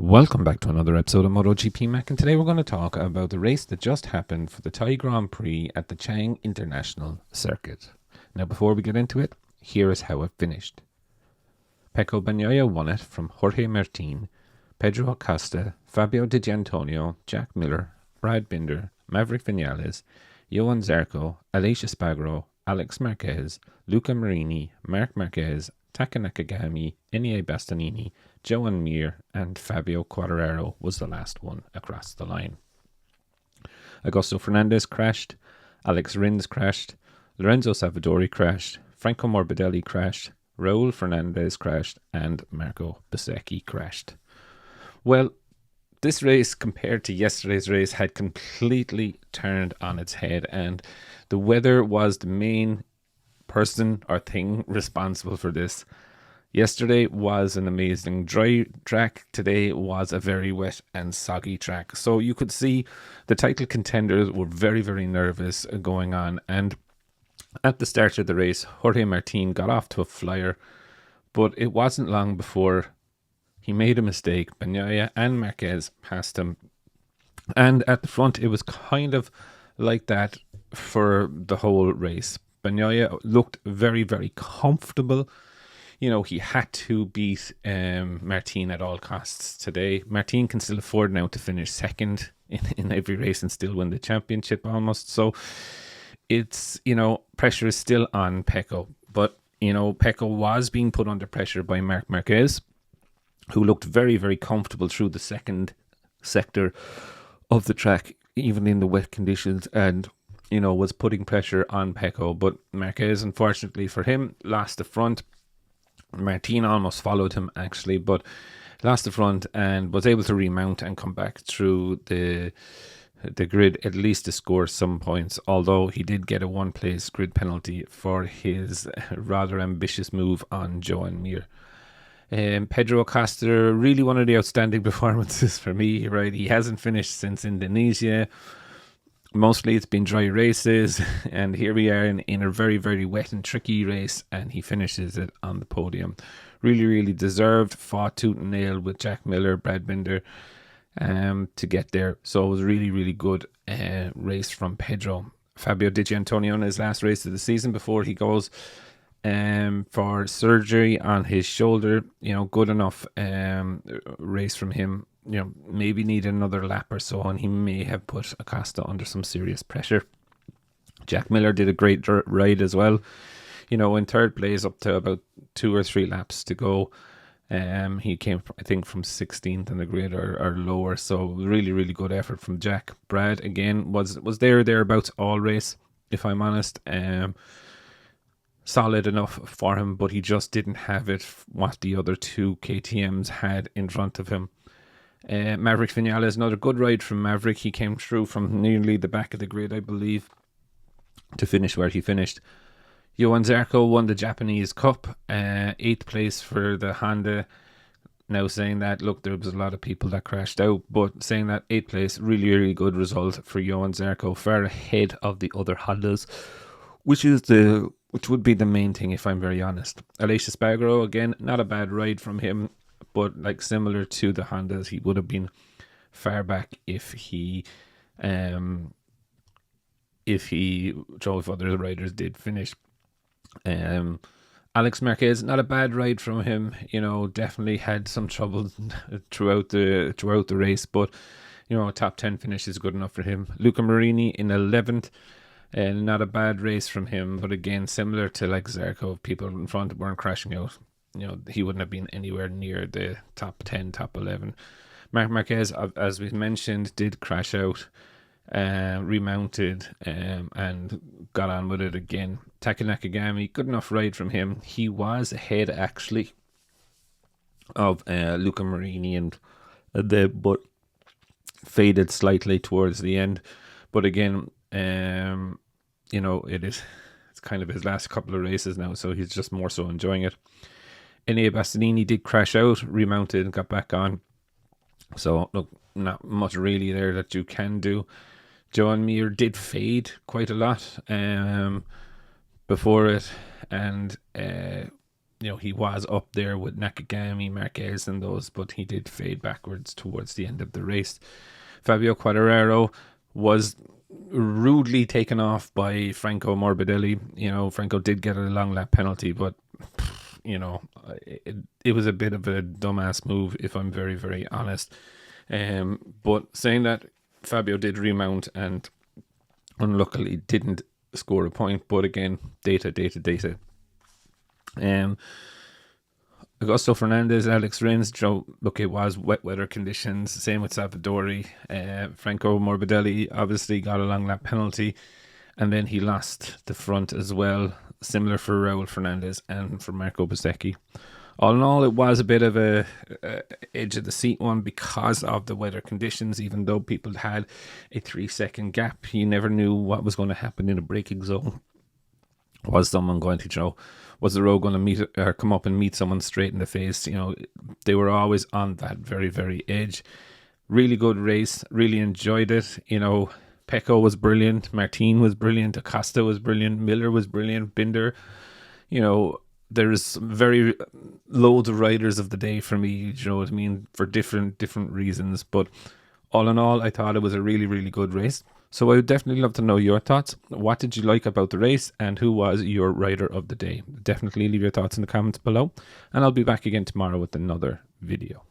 Welcome back to another episode of MotoGP Mac, and today we're going to talk about the race that just happened for the Thai Grand Prix at the Chang International Circuit. Now, before we get into it, here is how it finished. Pecco Bagnaia won it from Jorge Martin, Pedro Acosta, Fabio Di Gianantonio, Jack Miller, Brad Binder, Maverick Vinales, Johan Zarco, Aleix Espargaro, Alex Marquez, Luca Marini, Marc Marquez, Taka Nakagami, Enea Bastianini, Joan Mir and Fabio Quartararo was the last one across the line. Augusto Fernandez crashed, Alex Rins crashed, Lorenzo Savadori crashed, Franco Morbidelli crashed, Raul Fernandez crashed, and Marco Bezzecchi crashed. Well, this race compared to yesterday's race had completely turned on its head, and the weather was the main person or thing responsible for this. Yesterday was an amazing dry track. Today was a very wet and soggy track. So you could see the title contenders were very, very nervous going on. And at the start of the race, Jorge Martin got off to a flyer, but it wasn't long before he made a mistake. Bagnaia and Marquez passed him. And at the front, it was kind of like that for the whole race. Bagnaia looked very, very comfortable. You know, he had to beat Martin at all costs today. Martin can still afford now to finish second in every race and still win the championship almost. So it's, pressure is still on Pecco. But, Pecco was being put under pressure by Marc Marquez, who looked very, very comfortable through the second sector of the track, even in the wet conditions, and was putting pressure on Pecco. But Marquez, unfortunately for him, lost the front. Martin almost followed him actually, but lost the front and was able to remount and come back through the grid at least to score some points, although he did get a one-place grid penalty for his rather ambitious move on Joan Mir. Pedro Acosta, really one of the outstanding performances for me, right? He hasn't finished since Indonesia. Mostly it's been dry races, and here we are in a very, very wet and tricky race, and he finishes it on the podium. Really, really deserved, fought tooth and nail with Jack Miller, Brad Binder to get there. So it was a really, really good race from Pedro. Fabio Di Gianantonio in his last race of the season before he goes for surgery on his shoulder. Good enough race from him. Maybe need another lap or so, and he may have put Acosta under some serious pressure. Jack Miller did a great ride as well. In third place up to about 2 or 3 laps to go. He came, I think, from 16th in the grid or lower. So really, really good effort from Jack. Brad, again, was thereabouts all race, if I'm honest. Solid enough for him, but he just didn't have it what the other 2 KTMs had in front of him. Maverick Vinales, another good ride from Maverick. He came through from nearly the back of the grid, I believe, to finish where he finished. Johan Zarco won the Japanese Cup, 8th place for the Honda. Now saying that, look, there was a lot of people that crashed out, but saying that 8th place, really, really good result for Johan Zarco, far ahead of the other Hondas, which would be the main thing, if I'm very honest. Aleix Espargaro, again, not a bad ride from him, but like similar to the Hondas, he would have been far back if he drove other riders did finish. Alex Marquez, not a bad ride from him. Definitely had some trouble throughout the race, but a top 10 finish is good enough for him. Luca Marini in 11th. Not a bad race from him, but again, similar to like Zarco, people in front weren't crashing out. He wouldn't have been anywhere near the top 10, top 11. Marc Marquez, as we mentioned, did crash out, remounted, and got on with it again. Taka Nakagami, good enough ride from him. He was ahead, actually, of Luca Marini, but faded slightly towards the end. But again, it's kind of his last couple of races now, so he's just more so enjoying it. Enea Bastianini did crash out, remounted, and got back on. So, look, not much really there that you can do. Joan Mir did fade quite a lot before it, and he was up there with Nakagami, Marquez and those, but he did fade backwards towards the end of the race. Fabio Quartararo was rudely taken off by Franco Morbidelli. Franco did get a long lap penalty, but it was a bit of a dumbass move, if I'm very, very honest. But saying that, Fabio did remount and unluckily didn't score a point. But again, data. Augusto Fernandez, Alex Rins, look, it was wet weather conditions. Same with Salvadori. Franco Morbidelli obviously got a long lap penalty, and then he lost the front as well. Similar for Raul Fernandez and for Marco Bezzecchi. All in all, it was a bit of a edge of the seat one because of the weather conditions. Even though people had a 3-second gap, you never knew what was going to happen in a braking zone. Was someone going to, was the road going to meet or come up and meet someone straight in the face? They were always on that very, very edge. Really good race. Really enjoyed it. Pecco was brilliant. Martin was brilliant. Acosta was brilliant. Miller was brilliant. Binder. There's very loads of riders of the day for me. You know what I mean? For different reasons. But all in all, I thought it was a really, really good race. So I would definitely love to know your thoughts. What did you like about the race and who was your rider of the day? Definitely leave your thoughts in the comments below. And I'll be back again tomorrow with another video.